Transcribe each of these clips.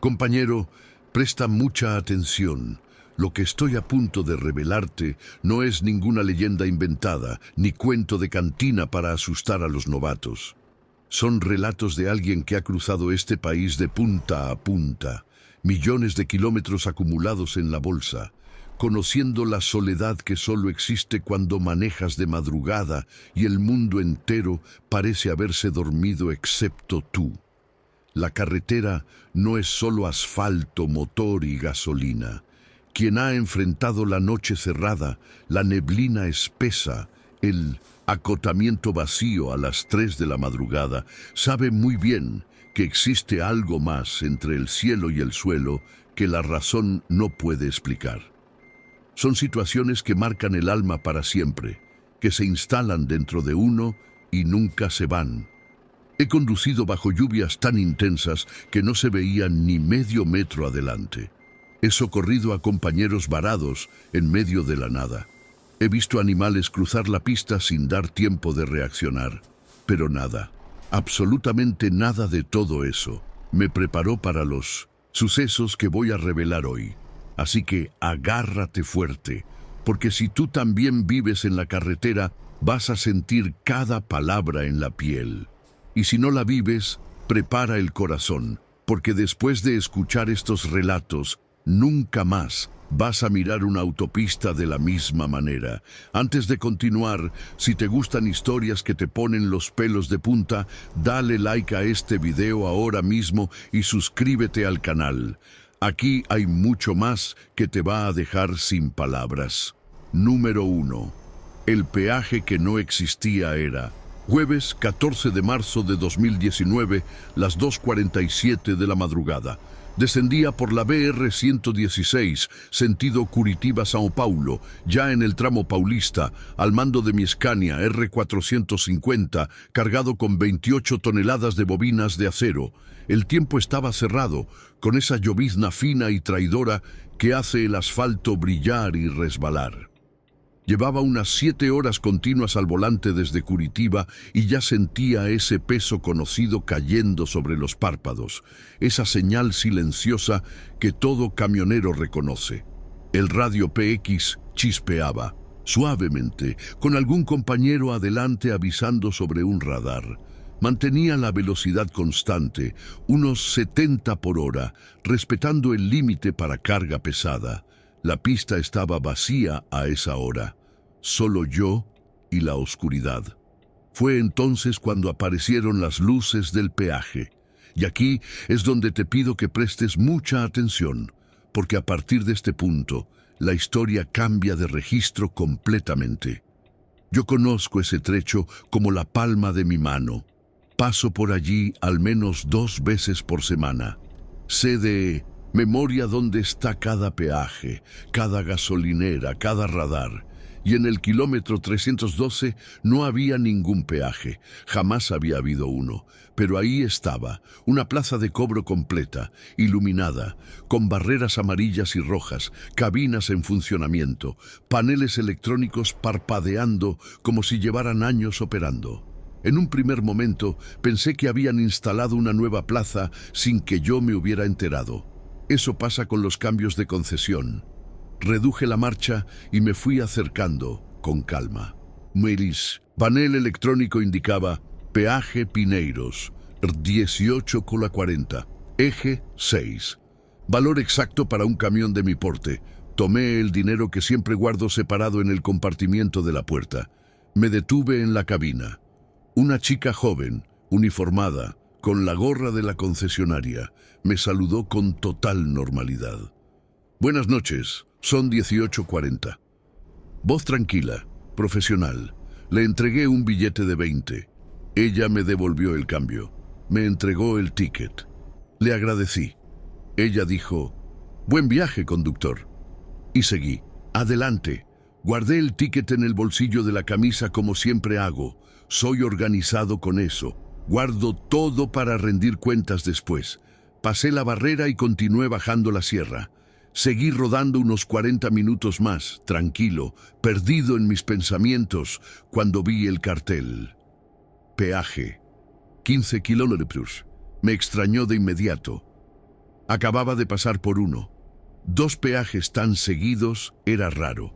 Compañero, presta mucha atención. Lo que estoy a punto de revelarte no es ninguna leyenda inventada, ni cuento de cantina para asustar a los novatos. Son relatos de alguien que ha cruzado este país de punta a punta, millones de kilómetros acumulados en la bolsa, conociendo la soledad que solo existe cuando manejas de madrugada y el mundo entero parece haberse dormido excepto tú. La carretera no es solo asfalto, motor y gasolina. Quien ha enfrentado la noche cerrada, la neblina espesa, el acotamiento vacío a las 3 de la madrugada, sabe muy bien que existe algo más entre el cielo y el suelo que la razón no puede explicar. Son situaciones que marcan el alma para siempre, que se instalan dentro de uno y nunca se van. He conducido bajo lluvias tan intensas que no se veía ni medio metro adelante. He socorrido a compañeros varados en medio de la nada. He visto animales cruzar la pista sin dar tiempo de reaccionar. Pero nada, absolutamente nada de todo eso me preparó para los sucesos que voy a revelar hoy. Así que agárrate fuerte, porque si tú también vives en la carretera, vas a sentir cada palabra en la piel. Y si no la vives, prepara el corazón, porque después de escuchar estos relatos, nunca más vas a mirar una autopista de la misma manera. Antes de continuar, si te gustan historias que te ponen los pelos de punta, dale like a este video ahora mismo y suscríbete al canal. Aquí hay mucho más que te va a dejar sin palabras. Número 1. El peaje que no existía era... Jueves 14 de marzo de 2019, las 2:47 de la madrugada. Descendía por la BR-116, sentido Curitiba-São Paulo, ya en el tramo paulista, al mando de mi Scania R450, cargado con 28 toneladas de bobinas de acero. El tiempo estaba cerrado, con esa llovizna fina y traidora que hace el asfalto brillar y resbalar. Llevaba unas 7 horas continuas al volante desde Curitiba y ya sentía ese peso conocido cayendo sobre los párpados, esa señal silenciosa que todo camionero reconoce. El radio PX chispeaba, suavemente, con algún compañero adelante avisando sobre un radar. Mantenía la velocidad constante, unos 70 por hora, respetando el límite para carga pesada. La pista estaba vacía a esa hora, solo yo y la oscuridad. Fue entonces cuando aparecieron las luces del peaje. Y aquí es donde te pido que prestes mucha atención, porque a partir de este punto, la historia cambia de registro completamente. Yo conozco ese trecho como la palma de mi mano. Paso por allí al menos 2 veces por semana. Sé de memoria dónde está cada peaje, cada gasolinera, cada radar. Y en el kilómetro 312 no había ningún peaje, jamás había habido uno. Pero ahí estaba, una plaza de cobro completa, iluminada, con barreras amarillas y rojas, cabinas en funcionamiento, paneles electrónicos parpadeando como si llevaran años operando. En un primer momento pensé que habían instalado una nueva plaza sin que yo me hubiera enterado. Eso pasa con los cambios de concesión. Reduje la marcha y me fui acercando con calma. Melis, panel electrónico indicaba peaje Pineiros, 18,40, eje 6. Valor exacto para un camión de mi porte. Tomé el dinero que siempre guardo separado en el compartimiento de la puerta. Me detuve en la cabina. Una chica joven, uniformada, con la gorra de la concesionaria, me saludó con total normalidad. Buenas noches, son 18:40. Voz tranquila, profesional. Le entregué un billete de 20. Ella me devolvió el cambio. Me entregó el ticket. Le agradecí. Ella dijo, «Buen viaje, conductor». Y seguí. Adelante. Guardé el ticket en el bolsillo de la camisa como siempre hago. Soy organizado con eso. Guardo todo para rendir cuentas después. Pasé la barrera y continué bajando la sierra. Seguí rodando unos 40 minutos más, tranquilo, perdido en mis pensamientos, cuando vi el cartel. Peaje. 15 kilómetros. Me extrañó de inmediato. Acababa de pasar por uno. 2 peajes tan seguidos era raro.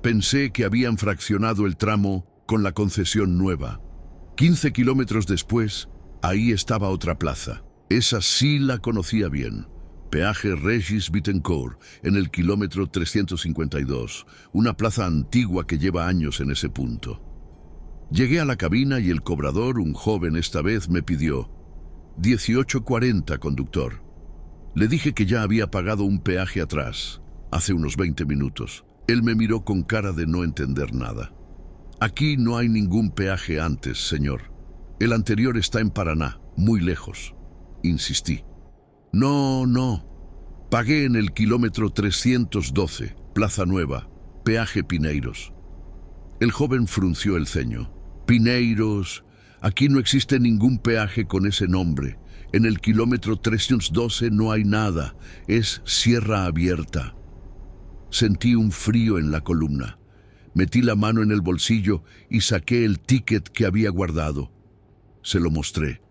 Pensé que habían fraccionado el tramo con la concesión nueva. 15 kilómetros después, ahí estaba otra plaza. Esa sí la conocía bien. Peaje Regis Bittencourt, en el kilómetro 352, una plaza antigua que lleva años en ese punto. Llegué a la cabina y el cobrador, un joven esta vez, me pidió 18,40, conductor. Le dije que ya había pagado un peaje atrás, hace unos 20 minutos. Él me miró con cara de no entender nada. Aquí no hay ningún peaje antes, señor. El anterior está en Paraná, muy lejos. Insistí. No. Pagué en el kilómetro 312, Plaza Nueva, peaje Pineiros. El joven frunció el ceño. Pineiros, aquí no existe ningún peaje con ese nombre. En el kilómetro 312 no hay nada, es sierra abierta. Sentí un frío en la columna. Metí la mano en el bolsillo y saqué el ticket que había guardado. Se lo mostré.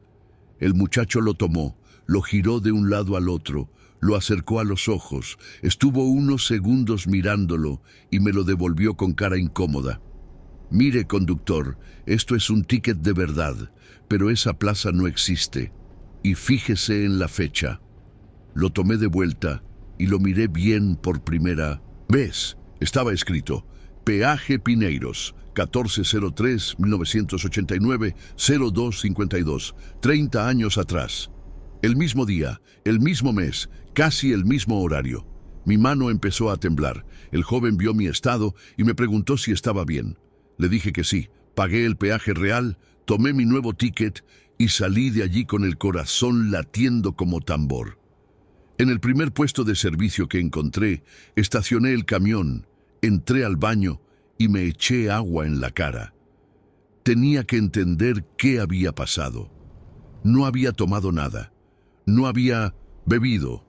El muchacho lo tomó, lo giró de un lado al otro, lo acercó a los ojos, estuvo unos segundos mirándolo y me lo devolvió con cara incómoda. Mire, conductor, esto es un ticket de verdad, pero esa plaza no existe. Y fíjese en la fecha. Lo tomé de vuelta y lo miré bien por primera vez. Estaba escrito, Peaje Pineiros, 1403-1989-0252, 30 años atrás. El mismo día, el mismo mes, casi el mismo horario. Mi mano empezó a temblar. El joven vio mi estado y me preguntó si estaba bien. Le dije que sí. Pagué el peaje real, tomé mi nuevo ticket y salí de allí con el corazón latiendo como tambor. En el primer puesto de servicio que encontré, estacioné el camión, entré al baño y me eché agua en la cara. Tenía que entender qué había pasado. No había tomado nada. No había bebido.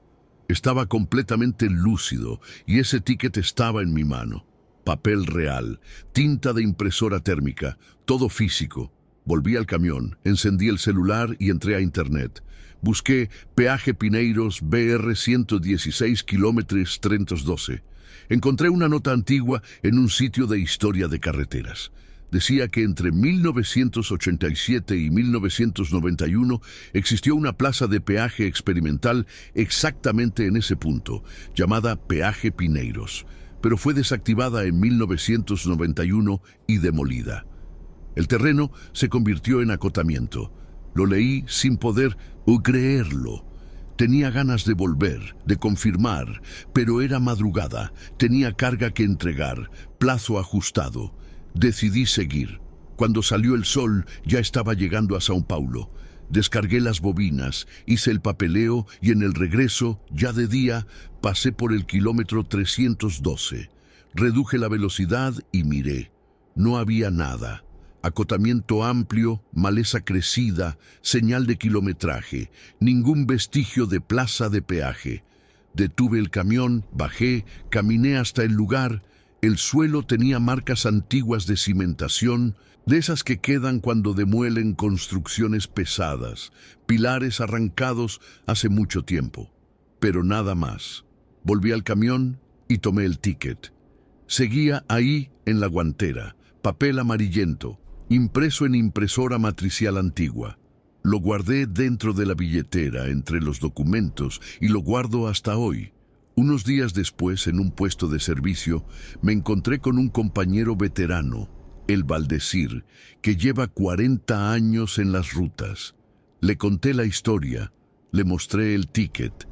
Estaba completamente lúcido y ese ticket estaba en mi mano. Papel real, tinta de impresora térmica, todo físico. Volví al camión, encendí el celular y entré a internet. Busqué Peaje Pineiros BR 116 kilómetros 312. Encontré una nota antigua en un sitio de historia de carreteras. Decía que entre 1987 y 1991 existió una plaza de peaje experimental exactamente en ese punto, llamada Peaje Pineiros, pero fue desactivada en 1991 y demolida. El terreno se convirtió en acotamiento. Lo leí sin poder creerlo. Tenía ganas de volver, de confirmar, pero era madrugada, tenía carga que entregar, plazo ajustado. Decidí seguir. Cuando salió el sol, ya estaba llegando a São Paulo. Descargué las bobinas, hice el papeleo y en el regreso, ya de día, pasé por el kilómetro 312. Reduje la velocidad y miré. No había nada. Acotamiento amplio, maleza crecida, señal de kilometraje, ningún vestigio de plaza de peaje. Detuve el camión, bajé, caminé hasta el lugar. El suelo tenía marcas antiguas de cimentación, de esas que quedan cuando demuelen construcciones pesadas, pilares arrancados hace mucho tiempo. Pero nada más. Volví al camión y tomé el ticket. Seguía ahí en la guantera, papel amarillento, impreso en impresora matricial antigua. Lo guardé dentro de la billetera, entre los documentos, y lo guardo hasta hoy. Unos días después, en un puesto de servicio, me encontré con un compañero veterano, el Valdecir, que lleva 40 años en las rutas. Le conté la historia, le mostré el ticket.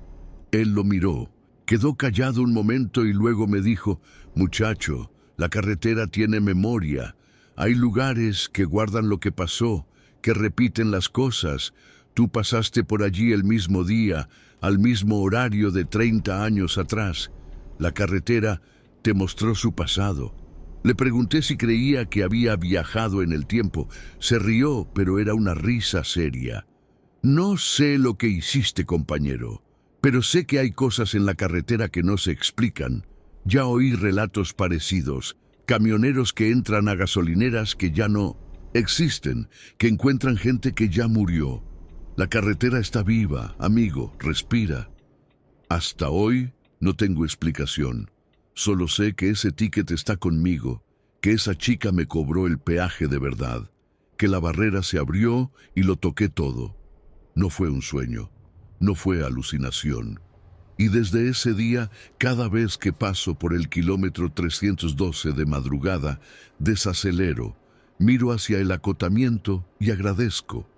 Él lo miró, quedó callado un momento y luego me dijo, «Muchacho, la carretera tiene memoria. Hay lugares que guardan lo que pasó, que repiten las cosas. Tú pasaste por allí el mismo día, al mismo horario de 30 años atrás. La carretera te mostró su pasado». Le pregunté si creía que había viajado en el tiempo. Se rió, pero era una risa seria. «No sé lo que hiciste, compañero, pero sé que hay cosas en la carretera que no se explican. Ya oí relatos parecidos. Camioneros que entran a gasolineras que ya no existen, que encuentran gente que ya murió. La carretera está viva, amigo, respira». Hasta hoy no tengo explicación. Solo sé que ese ticket está conmigo, que esa chica me cobró el peaje de verdad, que la barrera se abrió y lo toqué todo. No fue un sueño, no fue alucinación. Y desde ese día, cada vez que paso por el kilómetro 312 de madrugada, desacelero, miro hacia el acotamiento y agradezco,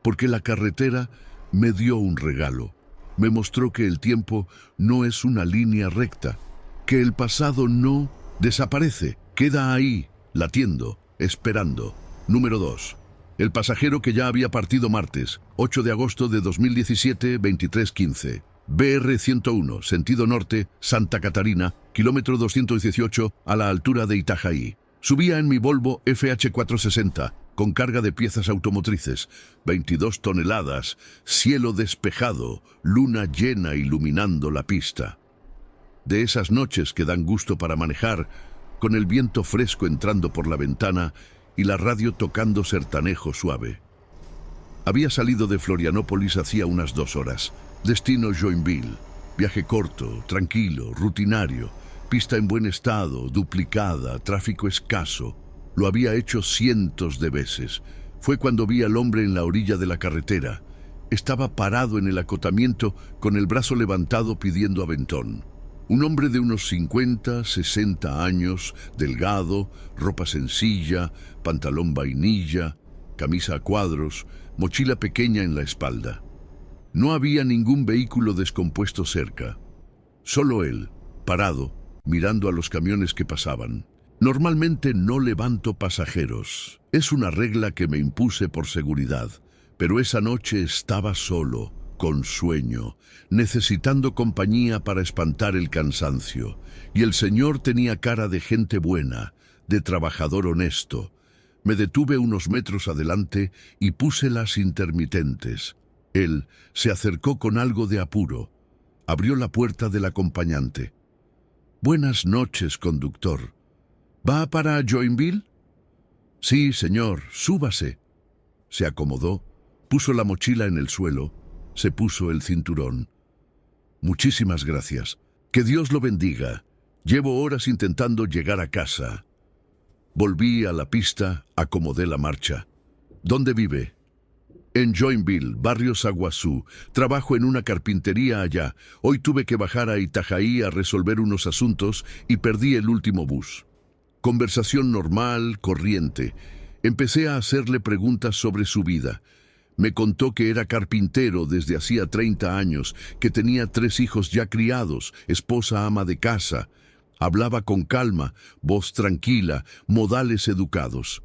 porque la carretera me dio un regalo. Me mostró que el tiempo no es una línea recta, que el pasado no desaparece, queda ahí, latiendo, esperando. Número 2. El pasajero que ya había partido martes, 8 de agosto de 2017, 23:15. BR 101, sentido norte, Santa Catarina, kilómetro 218, a la altura de Itajaí. Subía en mi Volvo FH460, con carga de piezas automotrices, 22 toneladas, cielo despejado, luna llena iluminando la pista. De esas noches que dan gusto para manejar, con el viento fresco entrando por la ventana y la radio tocando sertanejo suave. Había salido de Florianópolis hacía unas 2 horas. Destino Joinville. Viaje corto, tranquilo, rutinario. Pista en buen estado, duplicada, tráfico escaso. Lo había hecho cientos de veces. Fue cuando vi al hombre en la orilla de la carretera. Estaba parado en el acotamiento con el brazo levantado pidiendo aventón. Un hombre de unos 50, 60 años, delgado, ropa sencilla, pantalón vainilla, camisa a cuadros, mochila pequeña en la espalda. No había ningún vehículo descompuesto cerca. Solo él, parado, mirando a los camiones que pasaban. Normalmente no levanto pasajeros. Es una regla que me impuse por seguridad. Pero esa noche estaba solo, con sueño, necesitando compañía para espantar el cansancio. Y el señor tenía cara de gente buena, de trabajador honesto. Me detuve unos metros adelante y puse las intermitentes. Él se acercó con algo de apuro. Abrió la puerta del acompañante. «Buenas noches, conductor. ¿Va para Joinville?» «Sí, señor, súbase». Se acomodó, puso la mochila en el suelo, se puso el cinturón. «Muchísimas gracias. Que Dios lo bendiga. Llevo horas intentando llegar a casa». Volví a la pista, acomodé la marcha. «¿Dónde vive?» «En Joinville, barrio Saguazú. Trabajo en una carpintería allá. Hoy tuve que bajar a Itajaí a resolver unos asuntos y perdí el último bus». Conversación normal, corriente. Empecé a hacerle preguntas sobre su vida. Me contó que era carpintero desde hacía 30 años, que tenía 3 hijos ya criados, esposa ama de casa. Hablaba con calma, voz tranquila, modales educados.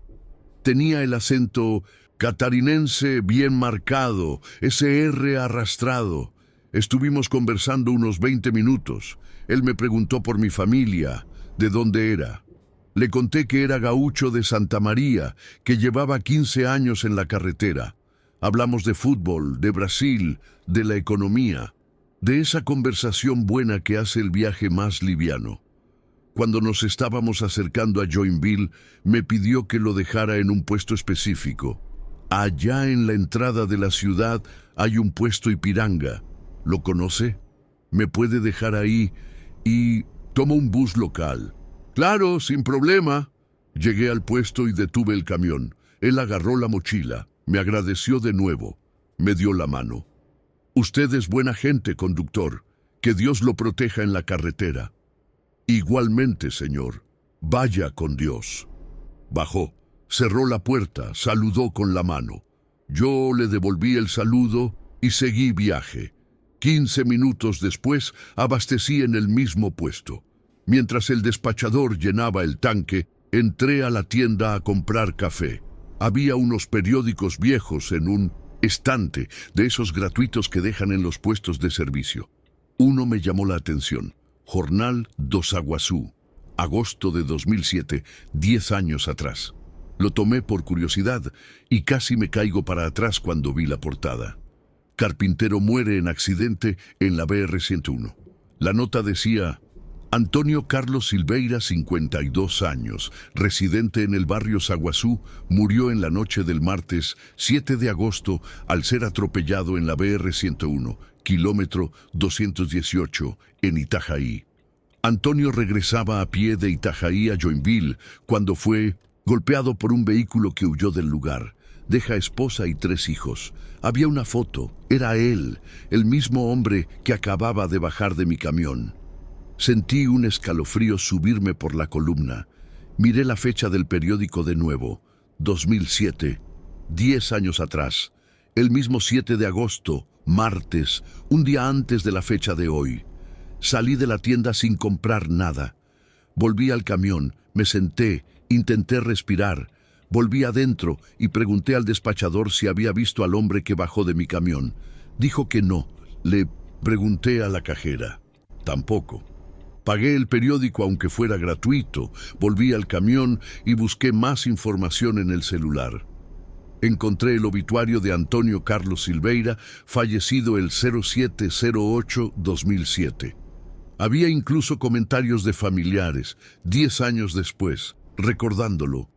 Tenía el acento catarinense bien marcado, ese R arrastrado. Estuvimos conversando unos 20 minutos. Él me preguntó por mi familia, de dónde era. Le conté que era gaúcho de Santa María, que llevaba 15 años en la carretera. Hablamos de fútbol, de Brasil, de la economía, de esa conversación buena que hace el viaje más liviano. Cuando nos estábamos acercando a Joinville, me pidió que lo dejara en un puesto específico. Allá en la entrada de la ciudad hay un puesto Ipiranga. ¿Lo conoce? ¿Me puede dejar ahí y tomo un bus local? Claro, sin problema. Llegué al puesto y detuve el camión. Él agarró la mochila, me agradeció de nuevo, me dio la mano. Usted es buena gente, conductor. Que Dios lo proteja en la carretera. Igualmente, señor. Vaya con Dios. Bajó, cerró la puerta, saludó con la mano. Yo le devolví el saludo y seguí viaje. 15 minutos después abastecí en el mismo puesto. Mientras el despachador llenaba el tanque, entré a la tienda a comprar café. Había unos periódicos viejos en un estante, de esos gratuitos que dejan en los puestos de servicio. Uno me llamó la atención. Jornal do Saguazú, agosto de 2007, 10 años atrás. Lo tomé por curiosidad y casi me caigo para atrás cuando vi la portada. Carpintero muere en accidente en la BR 101. La nota decía: Antonio Carlos Silveira, 52 años, residente en el barrio Saguazú, murió en la noche del martes 7 de agosto al ser atropellado en la BR 101, kilómetro 218, en Itajaí. Antonio regresaba a pie de Itajaí a Joinville cuando fue golpeado por un vehículo que huyó del lugar. Deja esposa y 3 hijos. Había una foto. Era él, el mismo hombre que acababa de bajar de mi camión. Sentí un escalofrío subirme por la columna. Miré la fecha del periódico de nuevo. 2007, 10 años atrás. El mismo 7 de agosto, martes, un día antes de la fecha de hoy. Salí de la tienda sin comprar nada. Volví al camión, me senté, intenté respirar. Volví adentro y pregunté al despachador si había visto al hombre que bajó de mi camión. Dijo que no. Le pregunté a la cajera. Tampoco. Pagué el periódico aunque fuera gratuito. Volví al camión y busqué más información en el celular. Encontré el obituario de Antonio Carlos Silveira, fallecido el 07/08/2007. Había incluso comentarios de familiares, 10 años después, recordándolo.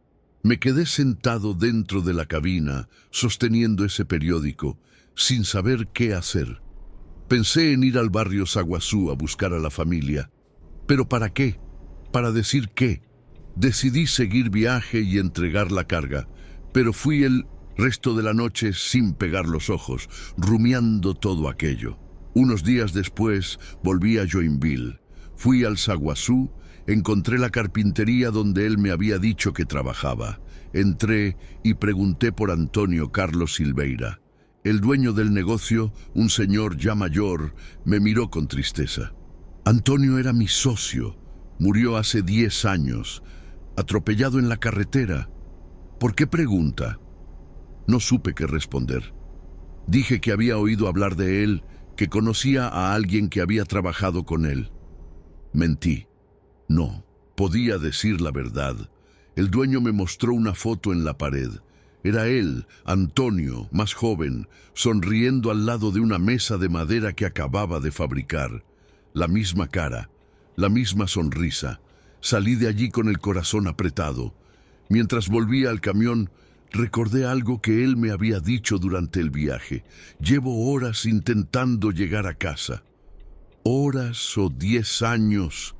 Me quedé sentado dentro de la cabina, sosteniendo ese periódico, sin saber qué hacer. Pensé en ir al barrio Saguazú a buscar a la familia. ¿Pero para qué? ¿Para decir qué? Decidí seguir viaje y entregar la carga, pero fui el resto de la noche sin pegar los ojos, rumiando todo aquello. Unos días después volví a Joinville. Fui al Saguazú, encontré la carpintería donde él me había dicho que trabajaba. Entré y pregunté por Antonio Carlos Silveira. El dueño del negocio, un señor ya mayor, me miró con tristeza. Antonio era mi socio. Murió hace 10 años, atropellado en la carretera. ¿Por qué pregunta? No supe qué responder. Dije que había oído hablar de él, que conocía a alguien que había trabajado con él. Mentí. No, podía decir la verdad. El dueño me mostró una foto en la pared. Era él, Antonio, más joven, sonriendo al lado de una mesa de madera que acababa de fabricar. La misma cara, la misma sonrisa. Salí de allí con el corazón apretado. Mientras volvía al camión, recordé algo que él me había dicho durante el viaje. Llevo horas intentando llegar a casa. Horas o 10 años.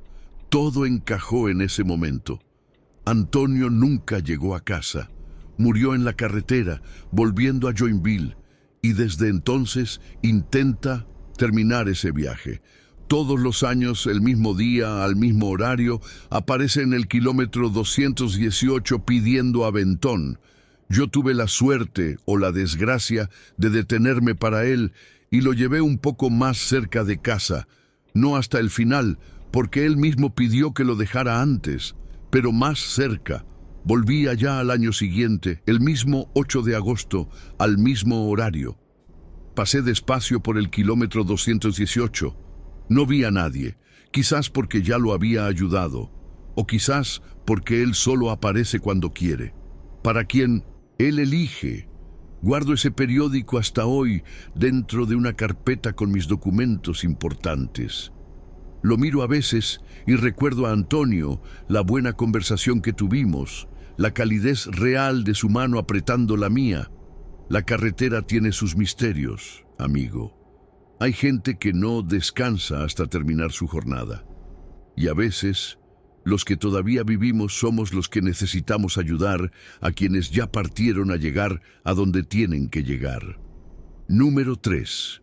Todo encajó en ese momento. Antonio nunca llegó a casa. Murió en la carretera, volviendo a Joinville. Y desde entonces intenta terminar ese viaje. Todos los años, el mismo día, al mismo horario, aparece en el kilómetro 218 pidiendo aventón. Yo tuve la suerte o la desgracia de detenerme para él y lo llevé un poco más cerca de casa. No hasta el final, porque él mismo pidió que lo dejara antes, pero más cerca. Volví allá al año siguiente, el mismo 8 de agosto, al mismo horario. Pasé despacio por el kilómetro 218. No vi a nadie, quizás porque ya lo había ayudado, o quizás porque él solo aparece cuando quiere. Para quien él elige. Guardo ese periódico hasta hoy dentro de una carpeta con mis documentos importantes. Lo miro a veces y recuerdo a Antonio, la buena conversación que tuvimos, la calidez real de su mano apretando la mía. La carretera tiene sus misterios, amigo. Hay gente que no descansa hasta terminar su jornada. Y a veces, los que todavía vivimos somos los que necesitamos ayudar a quienes ya partieron a llegar a donde tienen que llegar. Número 3.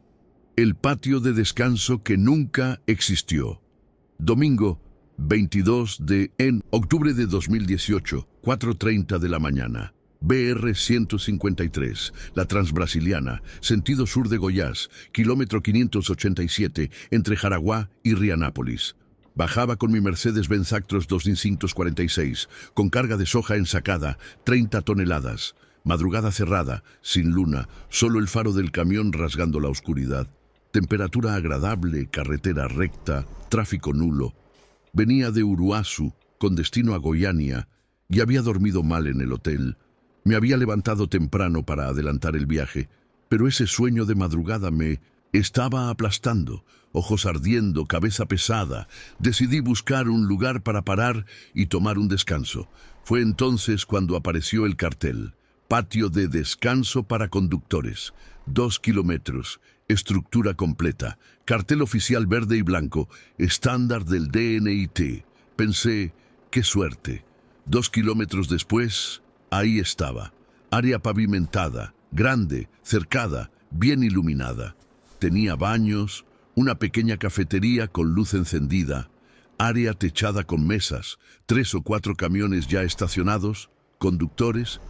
El patio de descanso que nunca existió. Domingo 22 de octubre de 2018, 4:30 de la mañana. BR 153, la Transbrasiliana, sentido sur de Goiás, kilómetro 587, entre Jaraguá y Rianápolis. Bajaba con mi Mercedes-Benz Actros 246, con carga de soja ensacada, 30 toneladas. Madrugada cerrada, sin luna, solo el faro del camión rasgando la oscuridad. Temperatura agradable, carretera recta, tráfico nulo. Venía de Uruazu, con destino a Goiânia, y había dormido mal en el hotel. Me había levantado temprano para adelantar el viaje, pero ese sueño de madrugada me estaba aplastando, ojos ardiendo, cabeza pesada. Decidí buscar un lugar para parar y tomar un descanso. Fue entonces cuando apareció el cartel. Patio de descanso para conductores. 2 kilómetros. Estructura completa, cartel oficial verde y blanco, estándar del DNIT. Pensé, qué suerte. 2 kilómetros después, ahí estaba. Área pavimentada, grande, cercada, bien iluminada. Tenía baños, una pequeña cafetería con luz encendida, área techada con mesas, 3 o 4 camiones ya estacionados, conductores,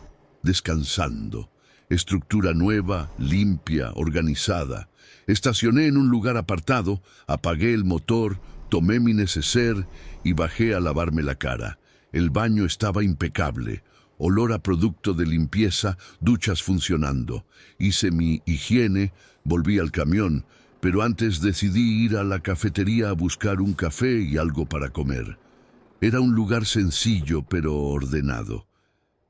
descansando. Estructura nueva, limpia, organizada. Estacioné en un lugar apartado, apagué el motor, tomé mi neceser y bajé a lavarme la cara. El baño estaba impecable, olor a producto de limpieza, duchas funcionando. Hice mi higiene, volví al camión, pero antes decidí ir a la cafetería a buscar un café y algo para comer. Era un lugar sencillo pero ordenado.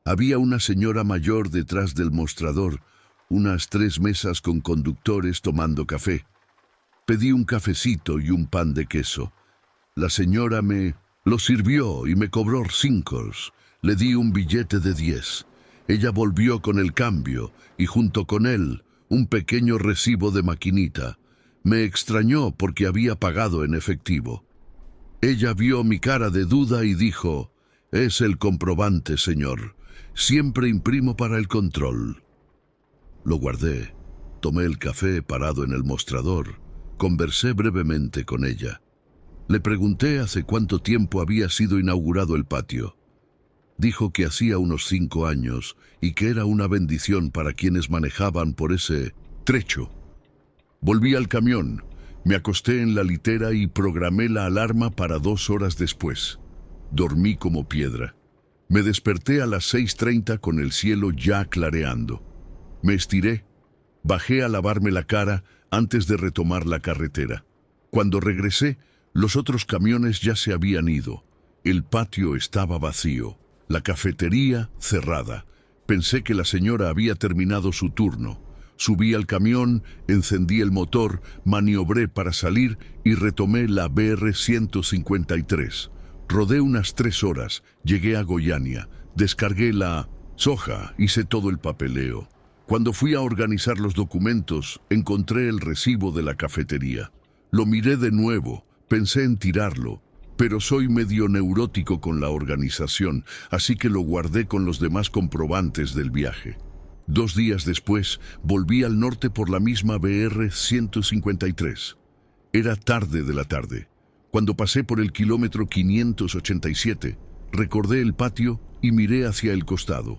Había una señora mayor detrás del mostrador, unas 3 mesas con conductores tomando café. Pedí un cafecito y un pan de queso. La señora me lo sirvió y me cobró 5. Le di un billete de 10. Ella volvió con el cambio y junto con él un pequeño recibo de maquinita. Me extrañó porque había pagado en efectivo. Ella vio mi cara de duda y dijo, «Es el comprobante, señor. Siempre imprimo para el control». Lo guardé. Tomé el café parado en el mostrador. Conversé brevemente con ella. Le pregunté hace cuánto tiempo había sido inaugurado el patio. Dijo que hacía unos 5 años y que era una bendición para quienes manejaban por ese trecho. Volví al camión, me acosté en la litera y programé la alarma para 2 horas después. Dormí como piedra. Me desperté a las 6:30 con el cielo ya clareando. Me estiré, bajé a lavarme la cara antes de retomar la carretera. Cuando regresé, los otros camiones ya se habían ido. El patio estaba vacío, la cafetería cerrada. Pensé que la señora había terminado su turno. Subí al camión, encendí el motor, maniobré para salir y retomé la BR 153. Rodé unas 3 horas, llegué a Goiânia, descargué la soja, hice todo el papeleo. Cuando fui a organizar los documentos, encontré el recibo de la cafetería. Lo miré de nuevo, pensé en tirarlo, pero soy medio neurótico con la organización, así que lo guardé con los demás comprobantes del viaje. 2 días después, volví al norte por la misma BR 153. Era tarde de la tarde. Cuando pasé por el kilómetro 587, recordé el patio y miré hacia el costado.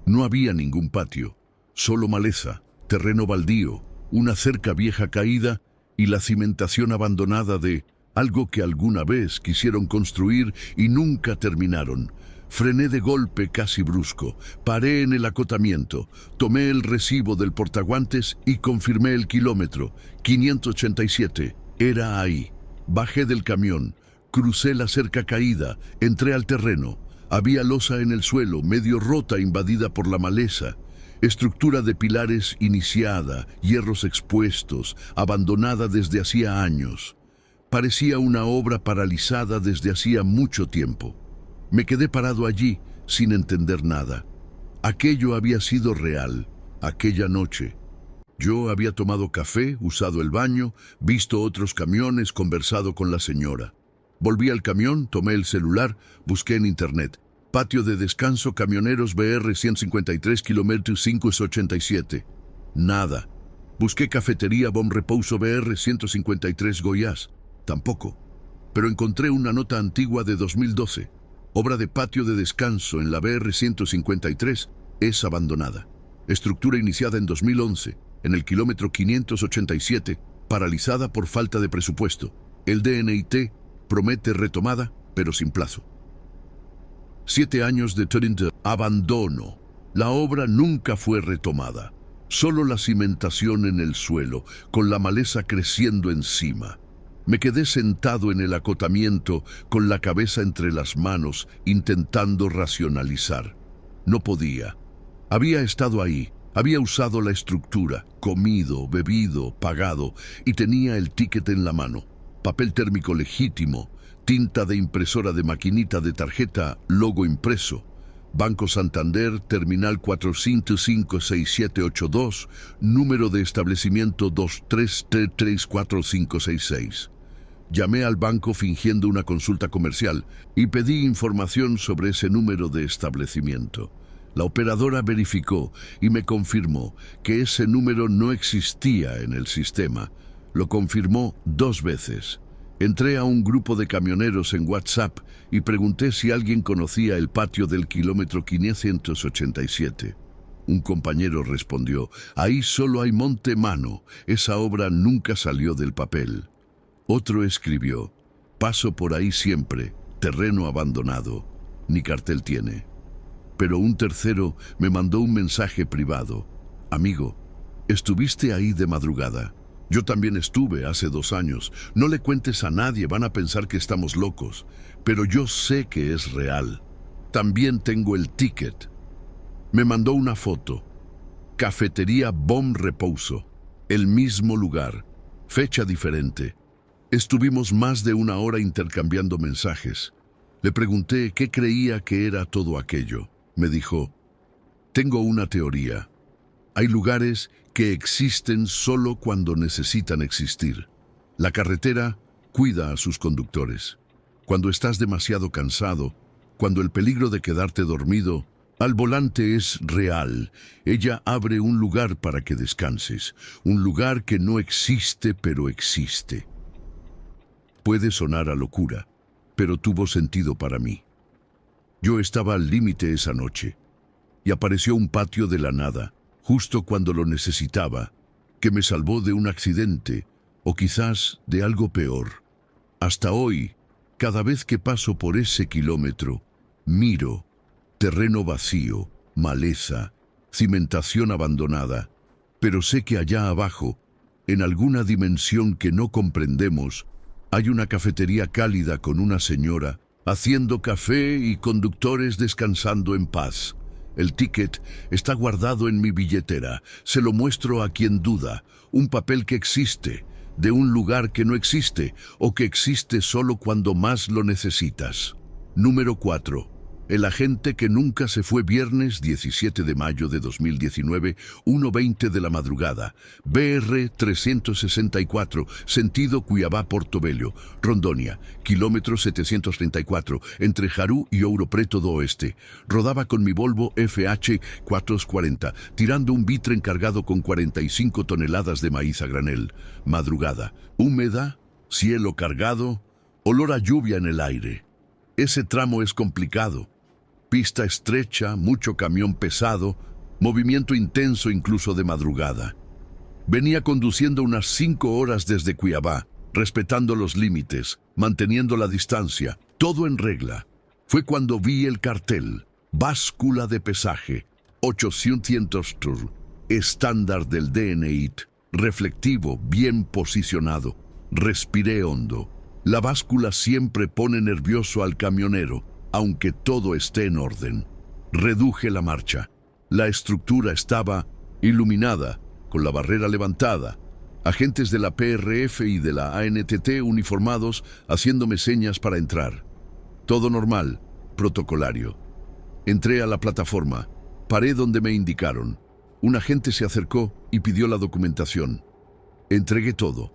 No había ningún patio, solo maleza, terreno baldío, una cerca vieja caída y la cimentación abandonada de algo que alguna vez quisieron construir y nunca terminaron. Frené de golpe casi brusco, paré en el acotamiento, tomé el recibo del portaguantes y confirmé el kilómetro, 587, era ahí. Bajé del camión, crucé la cerca caída, entré al terreno. Había losa en el suelo, medio rota, invadida por la maleza. Estructura de pilares iniciada, hierros expuestos, abandonada desde hacía años. Parecía una obra paralizada desde hacía mucho tiempo. Me quedé parado allí, sin entender nada. Aquello había sido real, aquella noche. Yo había tomado café, usado el baño, visto otros camiones, conversado con la señora. Volví al camión, tomé el celular, busqué en internet. Patio de descanso, camioneros BR 153 km 587. Nada. Busqué cafetería Bom Repouso BR 153 Goiás. Tampoco. Pero encontré una nota antigua de 2012. Obra de patio de descanso en la BR 153 es abandonada. Estructura iniciada en 2011, en el kilómetro 587, paralizada por falta de presupuesto. El DNIT promete retomada, pero sin plazo. 7 años de abandono. La obra nunca fue retomada. Solo la cimentación en el suelo, con la maleza creciendo encima. Me quedé sentado en el acotamiento, con la cabeza entre las manos, intentando racionalizar. No podía. Había estado ahí, había usado la estructura, comido, bebido, pagado, y tenía el ticket en la mano. Papel térmico legítimo, tinta de impresora de maquinita de tarjeta, logo impreso. Banco Santander, terminal 4056782, número de establecimiento 2334566. Llamé al banco fingiendo una consulta comercial y pedí información sobre ese número de establecimiento. La operadora verificó y me confirmó que ese número no existía en el sistema. Lo confirmó 2 veces. Entré a un grupo de camioneros en WhatsApp y pregunté si alguien conocía el patio del kilómetro 587. Un compañero respondió: ahí solo hay Monte Mano, esa obra nunca salió del papel. Otro escribió: paso por ahí siempre, terreno abandonado, ni cartel tiene. Pero un tercero me mandó un mensaje privado: amigo, ¿estuviste ahí de madrugada? Yo también estuve hace 2 años. No le cuentes a nadie, van a pensar que estamos locos. Pero yo sé que es real. También tengo el ticket. Me mandó una foto. Cafetería Bom Repouso. El mismo lugar. Fecha diferente. Estuvimos más de 1 hora intercambiando mensajes. Le pregunté qué creía que era todo aquello. Me dijo: tengo una teoría. Hay lugares que existen solo cuando necesitan existir. La carretera cuida a sus conductores. Cuando estás demasiado cansado, cuando el peligro de quedarte dormido al volante es real, ella abre un lugar para que descanses, un lugar que no existe pero existe. Puede sonar a locura, pero tuvo sentido para mí. Yo estaba al límite esa noche y apareció un patio de la nada, justo cuando lo necesitaba, que me salvó de un accidente o quizás de algo peor. Hasta hoy, cada vez que paso por ese kilómetro, miro terreno vacío, maleza, cimentación abandonada, pero sé que allá abajo, en alguna dimensión que no comprendemos, hay una cafetería cálida con una señora haciendo café y conductores descansando en paz. El ticket está guardado en mi billetera. Se lo muestro a quien duda. Un papel que existe, de un lugar que no existe, o que existe solo cuando más lo necesitas. Número 4. El agente que nunca se fue. Viernes 17 de mayo de 2019, 1:20 de la madrugada. BR 364, sentido Cuiabá-Portobello, Rondonia, kilómetro 734, entre Jarú y Ouro Preto do Oeste. Rodaba con mi Volvo FH 440, tirando un Vitre encargado con 45 toneladas de maíz a granel. Madrugada, húmeda, cielo cargado, olor a lluvia en el aire. Ese tramo es complicado. Pista estrecha, mucho camión pesado, movimiento intenso incluso de madrugada. Venía conduciendo unas 5 horas desde Cuiabá, respetando los límites, manteniendo la distancia, todo en regla. Fue cuando vi el cartel: báscula de pesaje, 800 Tour, estándar del DNI, reflectivo, bien posicionado. Respiré hondo. La báscula siempre pone nervioso al camionero, aunque todo esté en orden. Reduje la marcha. La estructura estaba iluminada, con la barrera levantada. Agentes de la PRF y de la ANTT uniformados haciéndome señas para entrar. Todo normal, protocolario. Entré a la plataforma. Paré donde me indicaron. Un agente se acercó y pidió la documentación. Entregué todo.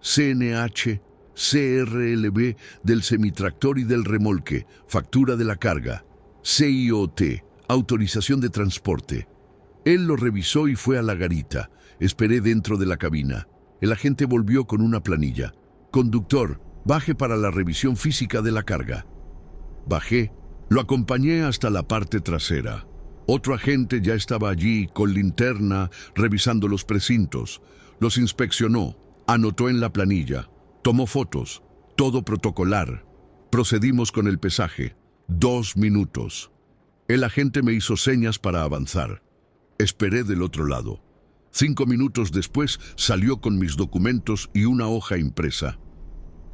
CNH, CRLB del semitractor y del remolque, factura de la carga, CIOT, autorización de transporte. Él lo revisó y fue a la garita. Esperé dentro de la cabina. El agente volvió con una planilla. Conductor, baje para la revisión física de la carga. Bajé. Lo acompañé hasta la parte trasera. Otro agente ya estaba allí con linterna revisando los precintos. Los inspeccionó, anotó en la planilla. Tomó fotos, todo protocolar. Procedimos con el pesaje. 2 minutos. El agente me hizo señas para avanzar. Esperé del otro lado. 5 minutos después salió con mis documentos y una hoja impresa.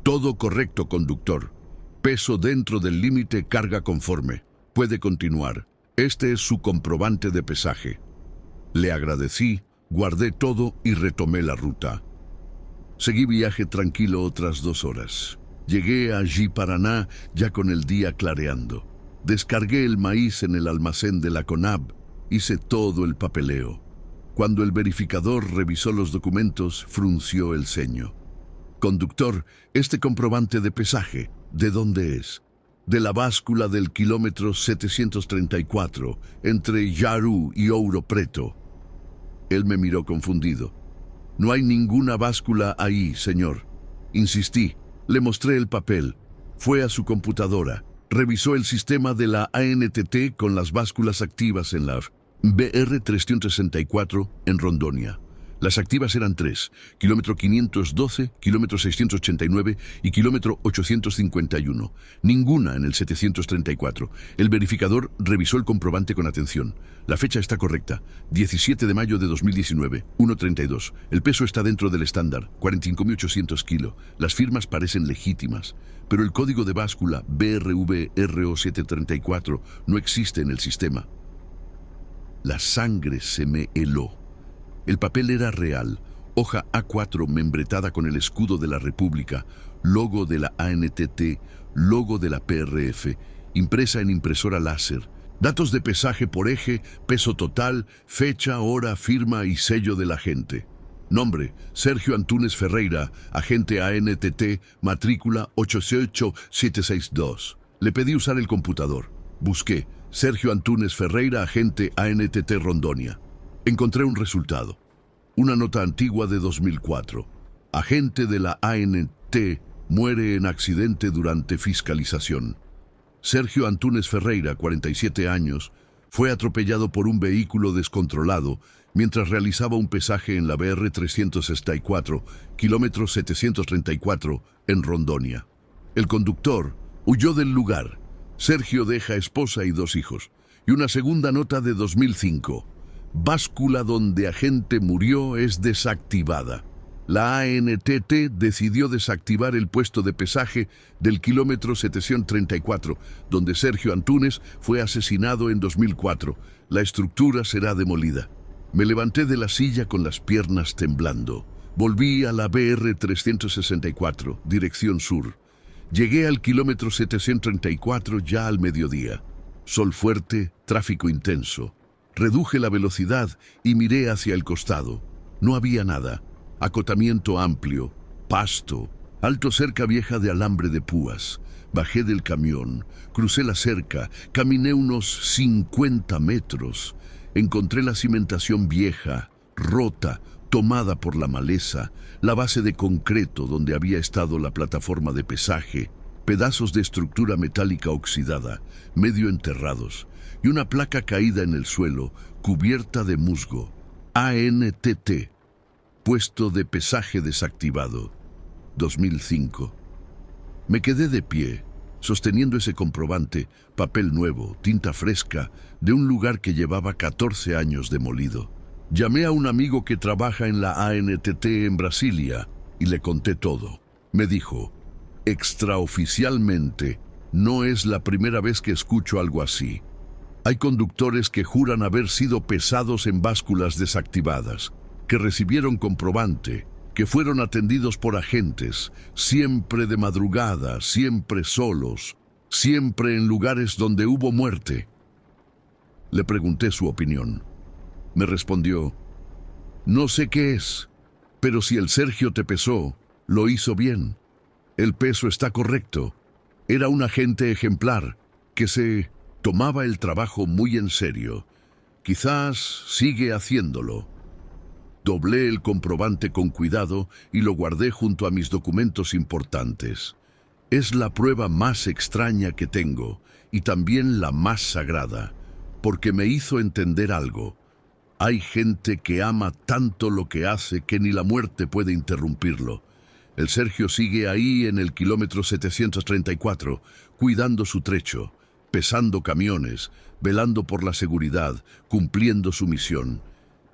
Todo correcto, conductor. Peso dentro del límite, carga conforme. Puede continuar. Este es su comprobante de pesaje. Le agradecí, guardé todo y retomé la ruta. Seguí viaje tranquilo otras 2 horas. Llegué a Ji-Paraná ya con el día clareando. Descargué el maíz en el almacén de la CONAB, hice todo el papeleo. Cuando el verificador revisó los documentos, frunció el ceño. Conductor, este comprobante de pesaje, ¿de dónde es? De la báscula del kilómetro 734, entre Yarú y Ouro Preto. Él me miró confundido. No hay ninguna báscula ahí, señor. Insistí, le mostré el papel. Fue a su computadora. Revisó el sistema de la ANTT con las básculas activas en la BR 364 en Rondonia. Las activas eran tres: kilómetro 512, kilómetro 689 y kilómetro 851. Ninguna en el 734. El verificador revisó el comprobante con atención. La fecha está correcta: 17 de mayo de 2019, 1:32. El peso está dentro del estándar, 45.800 kilos. Las firmas parecen legítimas, pero el código de báscula BRV-RO734 no existe en el sistema. La sangre se me heló. El papel era real, hoja A4 membretada con el escudo de la República, logo de la ANTT, logo de la PRF, impresa en impresora láser, datos de pesaje por eje, peso total, fecha, hora, firma y sello del agente. Nombre: Sergio Antúnez Ferreira, agente ANTT, matrícula 88762. Le pedí usar el computador. Busqué: Sergio Antúnez Ferreira, agente ANTT Rondonia. Encontré un resultado. Una nota antigua de 2004. Agente de la ANT muere en accidente durante fiscalización. Sergio Antúnez Ferreira, 47 años, fue atropellado por un vehículo descontrolado mientras realizaba un pesaje en la BR 364, kilómetro 734, en Rondonia. El conductor huyó del lugar. Sergio deja esposa y 2 hijos. Y una segunda nota de 2005. Báscula donde agente murió es desactivada. La ANTT decidió desactivar el puesto de pesaje del kilómetro 734, donde Sergio Antúnez fue asesinado en 2004. La estructura será demolida. Me levanté de la silla con las piernas temblando. Volví a la BR 364, dirección sur. Llegué al kilómetro 734 ya al mediodía. Sol fuerte, tráfico intenso. Reduje la velocidad y miré hacia el costado. No había nada. Acotamiento amplio, pasto, alto, cerca vieja de alambre de púas. Bajé del camión, crucé la cerca, caminé unos 50 metros. Encontré la cimentación vieja, rota, tomada por la maleza, la base de concreto donde había estado la plataforma de pesaje, pedazos de estructura metálica oxidada, medio enterrados, y una placa caída en el suelo, cubierta de musgo. ANTT, puesto de pesaje desactivado, 2005. Me quedé de pie, sosteniendo ese comprobante, papel nuevo, tinta fresca, de un lugar que llevaba 14 años demolido. Llamé a un amigo que trabaja en la ANTT en Brasilia y le conté todo. Me dijo: extraoficialmente, no es la primera vez que escucho algo así. Hay conductores que juran haber sido pesados en básculas desactivadas, que recibieron comprobante, que fueron atendidos por agentes, siempre de madrugada, siempre solos, siempre en lugares donde hubo muerte. Le pregunté su opinión. Me respondió: no sé qué es, pero si el Sergio te pesó, lo hizo bien. El peso está correcto. Era un agente ejemplar, que se tomaba el trabajo muy en serio. Quizás sigue haciéndolo. Doblé el comprobante con cuidado y lo guardé junto a mis documentos importantes. Es la prueba más extraña que tengo y también la más sagrada, porque me hizo entender algo. Hay gente que ama tanto lo que hace que ni la muerte puede interrumpirlo. El Sergio sigue ahí en el kilómetro 734, cuidando su trecho, pesando camiones, velando por la seguridad, cumpliendo su misión.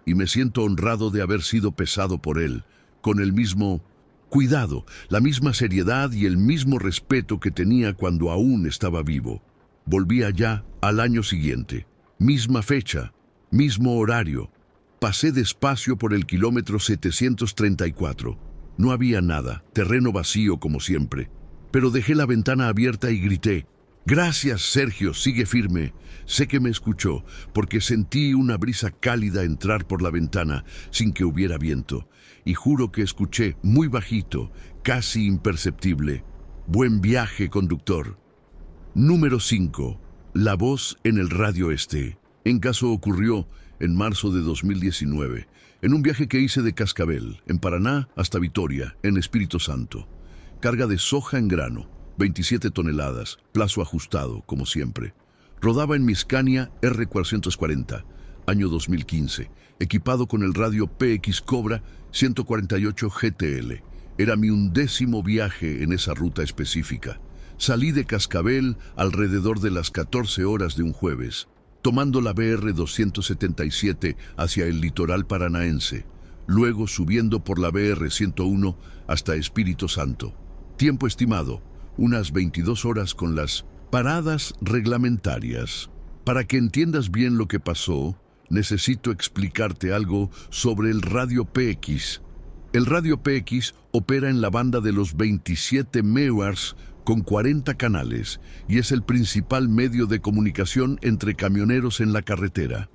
Y me siento honrado de haber sido pesado por él, con el mismo cuidado, la misma seriedad y el mismo respeto que tenía cuando aún estaba vivo. Volví allá al año siguiente, misma fecha, mismo horario. Pasé despacio por el kilómetro 734. No había nada, terreno vacío como siempre, pero dejé la ventana abierta y grité: Gracias, Sergio, sigue firme. Sé que me escuchó, porque sentí una brisa cálida entrar por la ventana sin que hubiera viento. Y juro que escuché muy bajito, casi imperceptible. Buen viaje, conductor. Número 5. La voz en el radio este. En caso ocurrió en marzo de 2019, en un viaje que hice de Cascabel, en Paraná, hasta Vitoria, en Espíritu Santo. Carga de soja en grano, 27 toneladas, plazo ajustado, como siempre. Rodaba en mi Scania R440, año 2015, equipado con el radio PX Cobra 148 GTL. Era mi 11º viaje en esa ruta específica. Salí de Cascabel alrededor de las 14 horas de un jueves, tomando la BR 277 hacia el litoral paranaense, luego subiendo por la BR 101 hasta Espíritu Santo. Tiempo estimado, unas 22 horas con las paradas reglamentarias. Para que entiendas bien lo que pasó, necesito explicarte algo sobre el radio PX. El radio PX opera en la banda de los 27 MHz con 40 canales y es el principal medio de comunicación entre camioneros en la carretera.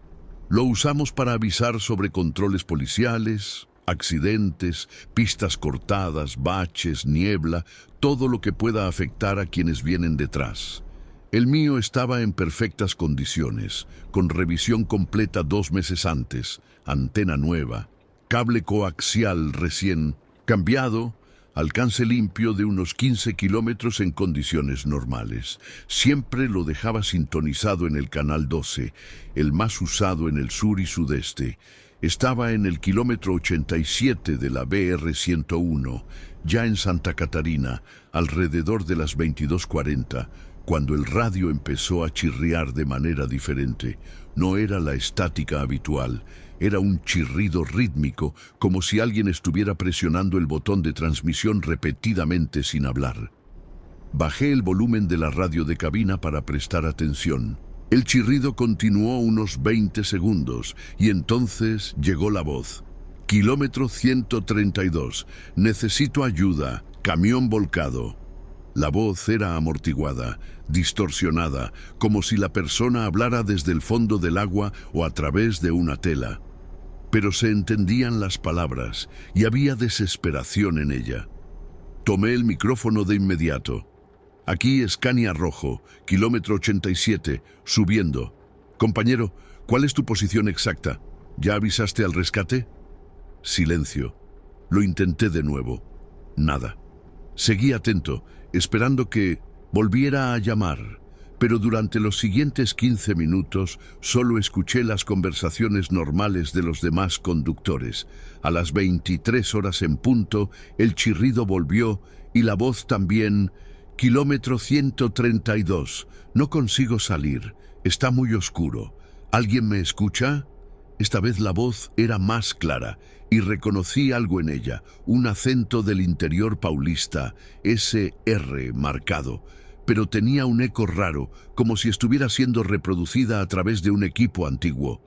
Lo usamos para avisar sobre controles policiales, accidentes, pistas cortadas, baches, niebla, todo lo que pueda afectar a quienes vienen detrás. El mío estaba en perfectas condiciones, con revisión completa 2 meses antes, antena nueva, cable coaxial recién cambiado, alcance limpio de unos 15 kilómetros en condiciones normales. Siempre lo dejaba sintonizado en el canal 12, el más usado en el sur y sudeste. Estaba en el kilómetro 87 de la BR 101, ya en Santa Catarina, alrededor de las 22:40, cuando el radio empezó a chirriar de manera diferente. No era la estática habitual, era un chirrido rítmico, como si alguien estuviera presionando el botón de transmisión repetidamente sin hablar. Bajé el volumen de la radio de cabina para prestar atención. El chirrido continuó unos 20 segundos y entonces llegó la voz. Kilómetro 132. Necesito ayuda. Camión volcado. La voz era amortiguada, distorsionada, como si la persona hablara desde el fondo del agua o a través de una tela. Pero se entendían las palabras y había desesperación en ella. Tomé el micrófono de inmediato. Aquí Scania rojo, kilómetro 87, subiendo. Compañero, ¿cuál es tu posición exacta? ¿Ya avisaste al rescate? Silencio. Lo intenté de nuevo. Nada. Seguí atento, esperando que volviera a llamar, pero durante los siguientes 15 minutos solo escuché las conversaciones normales de los demás conductores. A las 23 horas en punto, el chirrido volvió y la voz también. Kilómetro 132. No consigo salir. Está muy oscuro. ¿Alguien me escucha? Esta vez la voz era más clara y reconocí algo en ella, un acento del interior paulista, ese R marcado, pero tenía un eco raro, como si estuviera siendo reproducida a través de un equipo antiguo.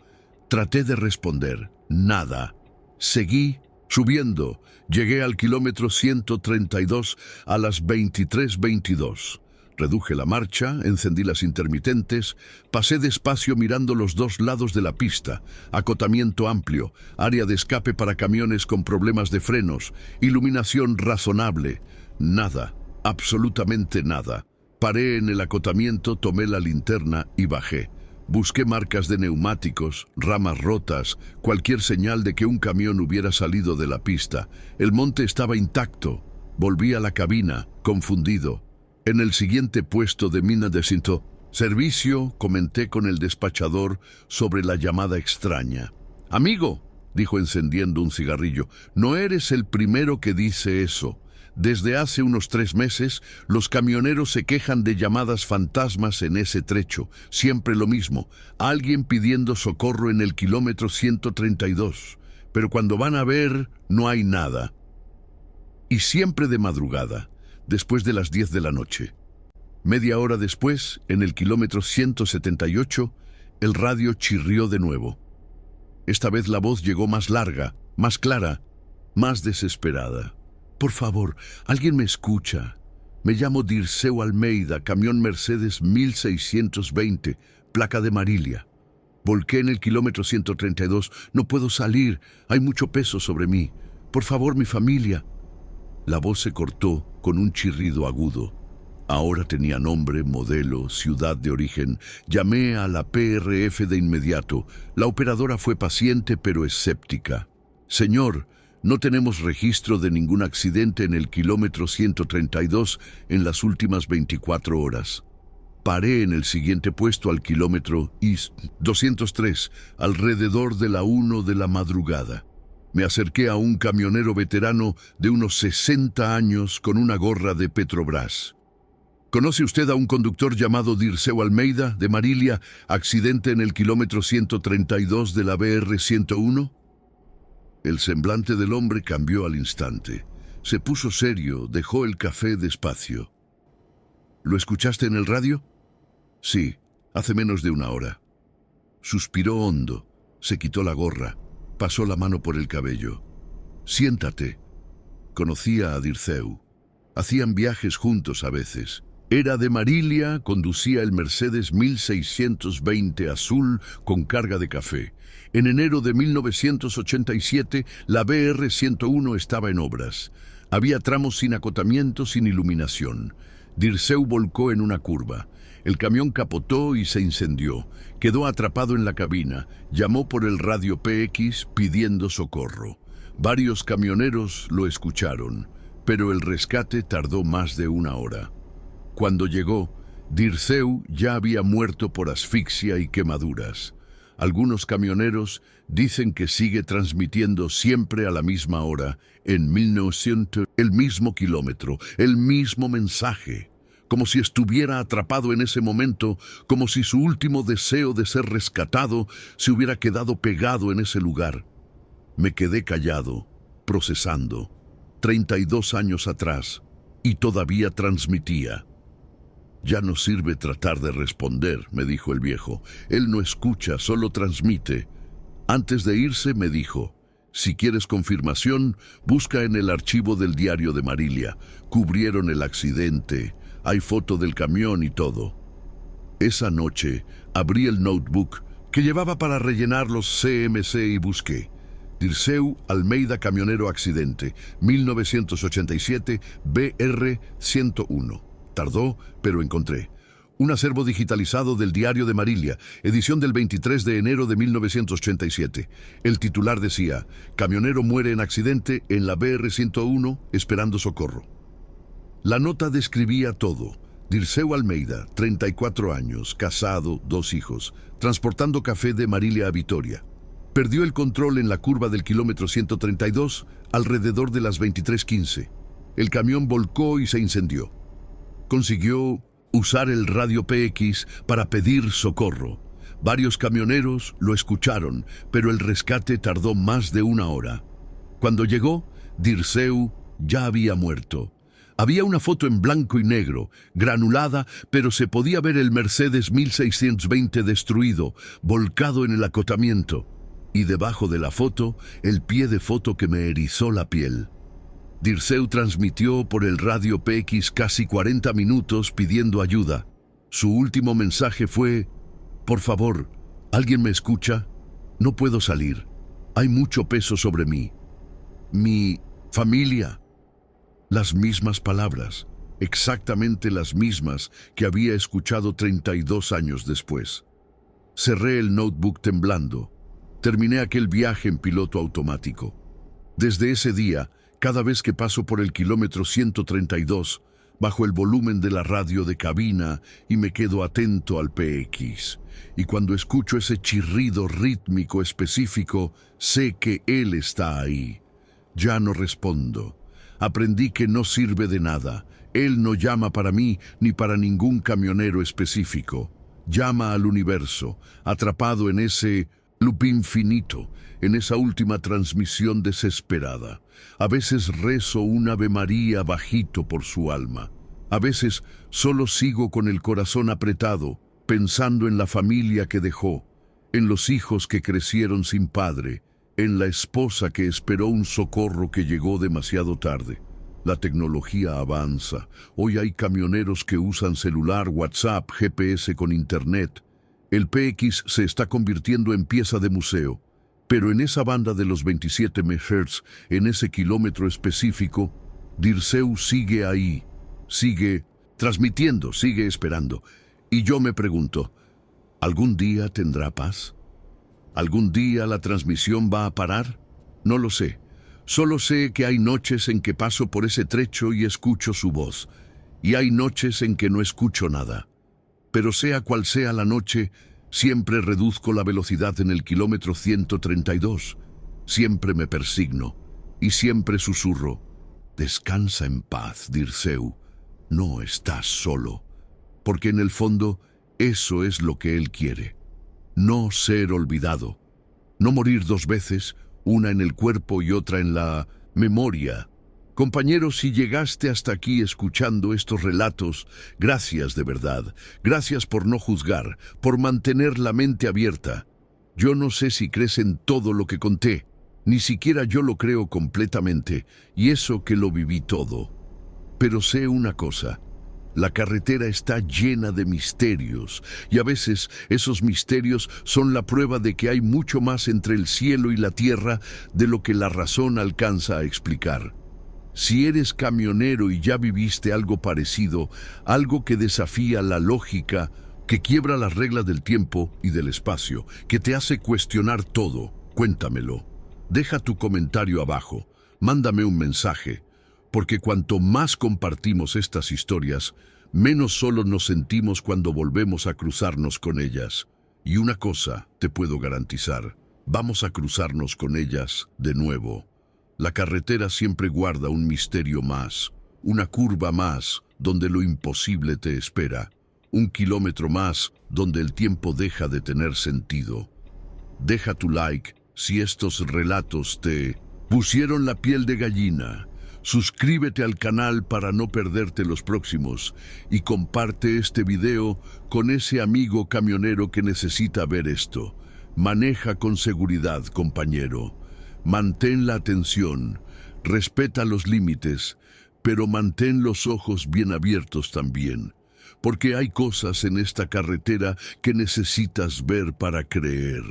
Traté de responder. Nada. Seguí subiendo. Llegué al kilómetro 132 a las 23:22. Reduje la marcha, encendí las intermitentes, pasé despacio mirando los 2 lados de la pista, acotamiento amplio, área de escape para camiones con problemas de frenos, iluminación razonable. Nada, absolutamente nada. Paré en el acotamiento, tomé la linterna y bajé. Busqué marcas de neumáticos, ramas rotas, cualquier señal de que un camión hubiera salido de la pista. El monte estaba intacto. Volví a la cabina, confundido. En el siguiente puesto de mina de servicio, comenté con el despachador sobre la llamada extraña. «Amigo», dijo encendiendo un cigarrillo, «no eres el primero que dice eso. Desde hace unos 3 meses, los camioneros se quejan de llamadas fantasmas en ese trecho. Siempre lo mismo, alguien pidiendo socorro en el kilómetro 132. Pero cuando van a ver, no hay nada. Y siempre de madrugada, después de las 10 de la noche. Media hora después, en el kilómetro 178, el radio chirrió de nuevo. Esta vez la voz llegó más larga, más clara, más desesperada. «Por favor, ¿alguien me escucha? Me llamo Dirceu Almeida, camión Mercedes 1620, placa de Marilia. Volqué en el kilómetro 132. No puedo salir. Hay mucho peso sobre mí. Por favor, mi familia. La voz se cortó con un chirrido agudo. Ahora tenía nombre, modelo, ciudad de origen. Llamé a la PRF de inmediato. La operadora fue paciente pero escéptica. Señor, no tenemos registro de ningún accidente en el kilómetro 132 en las últimas 24 horas. Paré en el siguiente puesto al kilómetro 203, alrededor de la 1 de la madrugada. Me acerqué a un camionero veterano de unos 60 años con una gorra de Petrobras. ¿Conoce usted a un conductor llamado Dirceu Almeida, de Marilia, accidente en el kilómetro 132 de la BR-101? El semblante del hombre cambió al instante. Se puso serio, dejó el café despacio. ¿Lo escuchaste en el radio? Sí, hace menos de una hora. Suspiró hondo, se quitó la gorra, pasó la mano por el cabello. Siéntate. Conocía a Dirceu. Hacían viajes juntos a veces. Era de Marilia, conducía el Mercedes 1620 azul con carga de café. En enero de 1987, la BR-101 estaba en obras. Había tramos sin acotamiento, sin iluminación. Dirceu volcó en una curva. El camión capotó y se incendió. Quedó atrapado en la cabina. Llamó por el radio PX pidiendo socorro. Varios camioneros lo escucharon, pero el rescate tardó más de una hora. Cuando llegó, Dirceu ya había muerto por asfixia y quemaduras. Algunos camioneros dicen que sigue transmitiendo siempre a la misma hora, en 1900, el mismo kilómetro, el mismo mensaje, como si estuviera atrapado en ese momento, como si su último deseo de ser rescatado se hubiera quedado pegado en ese lugar. Me quedé callado, procesando. 32 años atrás, y todavía transmitía. Ya no sirve tratar de responder, me dijo el viejo. Él no escucha, solo transmite. Antes de irse me dijo, si quieres confirmación, busca en el archivo del diario de Marilia. Cubrieron el accidente, hay foto del camión y todo. Esa noche abrí el notebook que llevaba para rellenar los CMC y busqué. Dirceu Almeida, camionero accidente, 1987, BR-101. Tardó, pero encontré. Un acervo digitalizado del diario de Marilia, edición del 23 de enero de 1987. El titular decía, camionero muere en accidente en la BR-101 esperando socorro. La nota describía todo. Dirceu Almeida, 34 años, casado, 2 hijos, transportando café de Marilia a Vitoria. Perdió el control en la curva del kilómetro 132 alrededor de las 23:15. El camión volcó y se incendió. Consiguió usar el radio PX para pedir socorro. Varios camioneros lo escucharon, pero el rescate tardó más de una hora. Cuando llegó, Dirceu ya había muerto. Había una foto en blanco y negro, granulada, pero se podía ver el Mercedes 1620 destruido, volcado en el acotamiento. Y debajo de la foto, el pie de foto que me erizó la piel. Dirceu transmitió por el radio PX casi 40 minutos pidiendo ayuda. Su último mensaje fue, por favor, ¿alguien me escucha? No puedo salir. Hay mucho peso sobre mí. Mi familia. Las mismas palabras, exactamente las mismas que había escuchado 32 años después. Cerré el notebook temblando. Terminé aquel viaje en piloto automático. Desde ese día, cada vez que paso por el kilómetro 132, bajo el volumen de la radio de cabina y me quedo atento al PX. Y cuando escucho ese chirrido rítmico específico, sé que él está ahí. Ya no respondo. Aprendí que no sirve de nada. Él no llama para mí ni para ningún camionero específico. Llama al universo, atrapado en ese loop infinito, en esa última transmisión desesperada. A veces rezo un Ave María bajito por su alma. A veces solo sigo con el corazón apretado, pensando en la familia que dejó, en los hijos que crecieron sin padre, en la esposa que esperó un socorro que llegó demasiado tarde. La tecnología avanza. Hoy hay camioneros que usan celular, WhatsApp, GPS con internet. El PX se está convirtiendo en pieza de museo. Pero en esa banda de los 27 MHz, en ese kilómetro específico, Dirceu sigue ahí, sigue transmitiendo, sigue esperando. Y yo me pregunto, ¿algún día tendrá paz? ¿Algún día la transmisión va a parar? No lo sé. Solo sé que hay noches en que paso por ese trecho y escucho su voz, y hay noches en que no escucho nada. Pero sea cual sea la noche, siempre reduzco la velocidad en el kilómetro 132. Siempre me persigno, y siempre susurro, descansa en paz, Dirceu, no estás solo. Porque en el fondo, eso es lo que él quiere. No ser olvidado. No morir dos veces, una en el cuerpo y otra en la memoria. Compañeros, si llegaste hasta aquí escuchando estos relatos, gracias de verdad. Gracias por no juzgar, por mantener la mente abierta. Yo no sé si crees en todo lo que conté, ni siquiera yo lo creo completamente, y eso que lo viví todo. Pero sé una cosa. La carretera está llena de misterios, y a veces esos misterios son la prueba de que hay mucho más entre el cielo y la tierra de lo que la razón alcanza a explicar. Si eres camionero y ya viviste algo parecido, algo que desafía la lógica, que quiebra las reglas del tiempo y del espacio, que te hace cuestionar todo, cuéntamelo. Deja tu comentario abajo, mándame un mensaje. Porque cuanto más compartimos estas historias, menos solos nos sentimos cuando volvemos a cruzarnos con ellas. Y una cosa te puedo garantizar, vamos a cruzarnos con ellas de nuevo. La carretera siempre guarda un misterio más, una curva más donde lo imposible te espera, un kilómetro más donde el tiempo deja de tener sentido. Deja tu like si estos relatos te pusieron la piel de gallina. Suscríbete al canal para no perderte los próximos y comparte este video con ese amigo camionero que necesita ver esto. Maneja con seguridad, compañero. Mantén la atención, respeta los límites, pero mantén los ojos bien abiertos también. Porque hay cosas en esta carretera que necesitas ver para creer.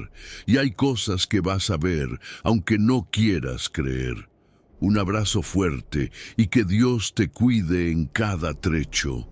Y hay cosas que vas a ver, aunque no quieras creer. Un abrazo fuerte y que Dios te cuide en cada trecho.